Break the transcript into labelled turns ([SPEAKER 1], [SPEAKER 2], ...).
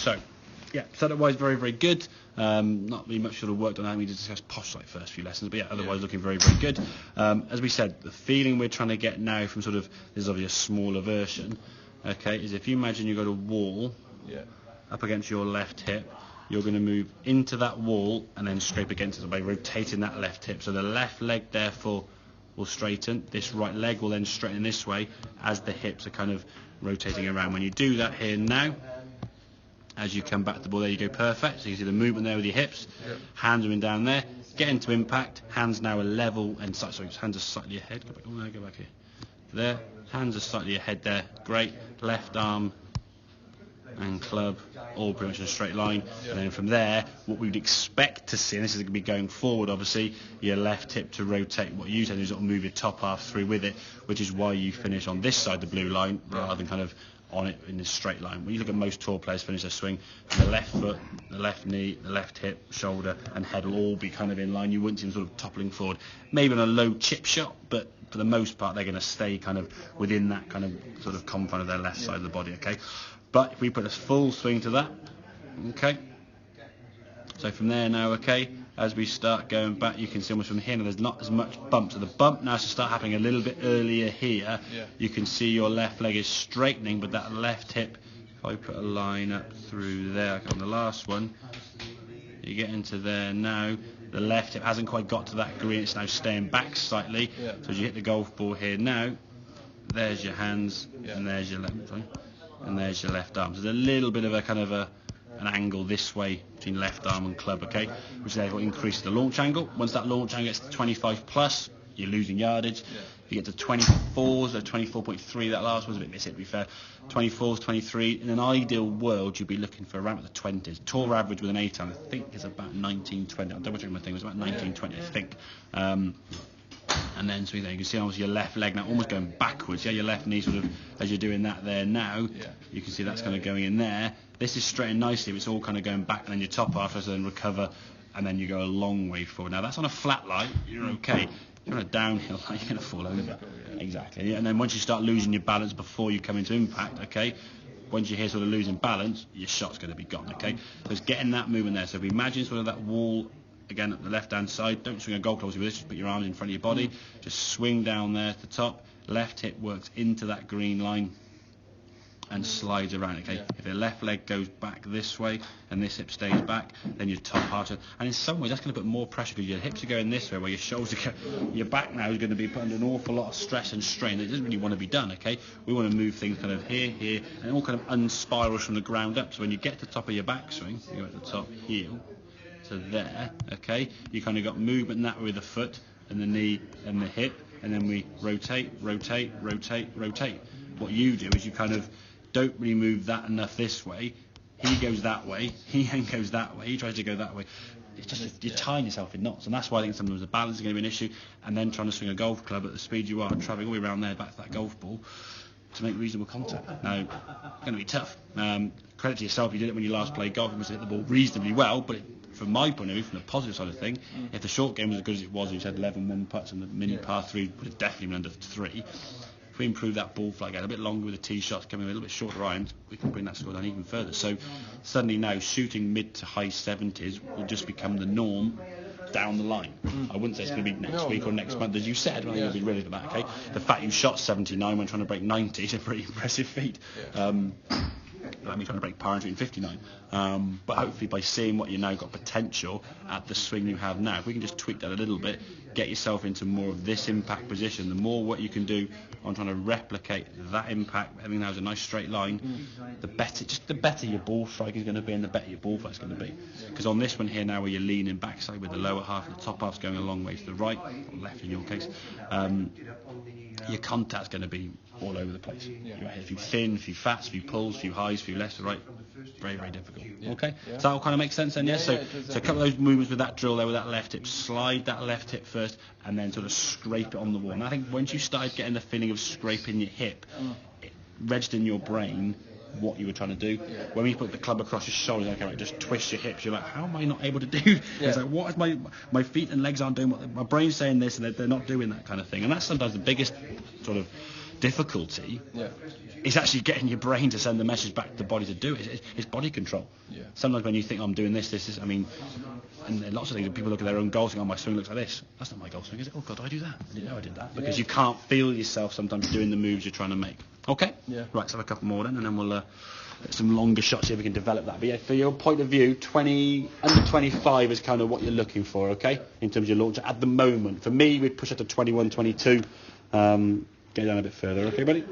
[SPEAKER 1] So, yeah, setup-wise, very, very good. Not really much sort of worked on that. We just discussed posh like first few lessons, but yeah, otherwise looking very, very good. As we said, the feeling we're trying to get now from sort of, this is obviously a smaller version, okay, is if you imagine you've got a wall up against your left hip, you're going to move into that wall and then scrape against it by rotating that left hip. So the left leg, therefore, will straighten. This right leg will then straighten this way as the hips are kind of rotating around. When you do that here now, as you come back to the ball, there you go, perfect. So you can see the movement there with your hips. Hands moving down there. Get into impact. Hands now are level and sorry, hands are slightly ahead. Go back. Oh no, go back here. There. Hands are slightly ahead there. Great. Left arm and club, all pretty much in a straight line. And then from there, what we would expect to see, and this is going to be going forward, obviously, your left hip to rotate. What you tend to do is sort of move your top half through with it, which is why you finish on this side of the blue line rather than kind of on it in a straight line. When you look at most tour players finish their swing, the left foot, the left knee, the left hip, shoulder and head will all be kind of in line. You wouldn't see them sort of toppling forward. Maybe on a low chip shot, but for the most part they're going to stay kind of within that kind of sort of confine of their left side of the body, okay? But if we put a full swing to that, okay? So from there now, okay, as we start going back, you can see almost from here now there's not as much bump. So the bump now has to start happening a little bit earlier here. You can see your left leg is straightening, but that left hip, if I put a line up through there, like on the last one, you get into there now, the left hip hasn't quite got to that green, it's now staying back slightly. So as you hit the golf ball here now, there's your hands, and there's your left, and there's your left arm. So there's a little bit of a kind of an angle this way between left arm and club, okay, which therefore increases the launch angle. Once that launch angle gets to 25 plus, you're losing yardage. If you get to 24s or 24.3, that last one's a bit missing to be fair. 24s, 23. In an ideal world, you'd be looking for around the 20s. Tour average with an 8 iron, I think, is about 1920. I'll double check my thing. It was about 1920, I think. And then so you can see obviously your left leg now almost going backwards. Yeah, your left knee sort of as you're doing that there now. You can see that's kind of going in there. This is straightened nicely. It's all kind of going back, and then your top half has to then recover, and then you go a long way forward. Now that's on a flat line. You're okay. If you're on a downhill line, you're going to fall over. Exactly. And then once you start losing your balance before you come into impact, okay. Once you're here sort of losing balance, your shot's going to be gone. Okay. So it's getting that movement there. So if we imagine sort of that wall. Again, at the left-hand side, don't swing a golf club with this, just put your arms in front of your body, just swing down there at the top, left hip works into that green line and slides around, okay? If the left leg goes back this way and this hip stays back, then your top half, and in some ways that's going to put more pressure because your hips are going this way where your shoulders are going, your back now is going to be put under an awful lot of stress and strain that doesn't really want to be done, okay? We want to move things kind of here, and it all kind of unspirals from the ground up, so when you get to the top of your backswing, you go at the top heel, to there, okay, you kind of got movement that way with the foot and the knee and the hip, and then we rotate. What you do is you kind of don't really move that enough this way. He goes that way, he then goes that way, he tries to go that way. It's just you're tying yourself in knots, and that's why I think sometimes the balance is going to be an issue, and then trying to swing a golf club at the speed you are, travelling all the way around there back to that golf ball to make reasonable contact. Now, it's going to be tough. Credit to yourself, you did it when you last played golf, you must have hit the ball reasonably well, but from my point of view, from the positive side of thing, if the short game was as good as it was, and you had 11 one putts and the mini par 3 would have definitely been under 3. If we improve that ball flight, get a bit longer with the tee shots, coming a little bit shorter irons, we can bring that score down even further. So suddenly now shooting mid to high 70s will just become the norm down the line. I wouldn't say it's going to be next week or next month, as you said. I think you'll be ready for that. Okay, the fact you shot 79 when trying to break 90 is a pretty impressive feat. Like me trying to break par in 59, but hopefully by seeing what you now got potential at the swing you have now, if we can just tweak that a little bit, get yourself into more of this impact position, the more what you can do on trying to replicate that impact, having now has a nice straight line, the better your ball strike is going to be, and the better your ball flight is going to be. Because on this one here now, where you're leaning backside with the lower half and the top half's going a long way to the right or left in your case, your contact's going to be all over the place. You might hit a few thin, a few fats, a few pulls, a few highs, a few left to right. Very, very difficult. Okay, so that all kind of makes sense then, yeah? So a couple of those movements with that drill there, with that left hip, slide that left hip first, and then sort of scrape it on the wall. And I think once you started getting the feeling of scraping your hip, it registered in your brain what you were trying to do. When we put the club across your shoulders, okay, right, just twist your hips. You're like, how am I not able to do? It's like, what is my feet and legs aren't doing what my brain's saying this, and they're not doing that kind of thing. And that's sometimes the biggest sort of difficulty.
[SPEAKER 2] Yeah.
[SPEAKER 1] It's actually getting your brain to send the message back to the body to do it. It's body control.
[SPEAKER 2] Yeah.
[SPEAKER 1] Sometimes when you think, I'm doing this, I mean, and there are lots of things, people look at their own goal swing, my swing looks like this. That's not my goal swing, is it? Oh, God, did I do that? I didn't know I did that. Because you can't feel yourself sometimes doing the moves you're trying to make. Okay?
[SPEAKER 2] Yeah.
[SPEAKER 1] Right, let's have a couple more then, and then we'll let some longer shots, see if we can develop that. But yeah, for your point of view, under 25 is kind of what you're looking for, okay? In terms of your launch at the moment. For me, we'd push it to 21, 22. Get down a bit further, okay, buddy?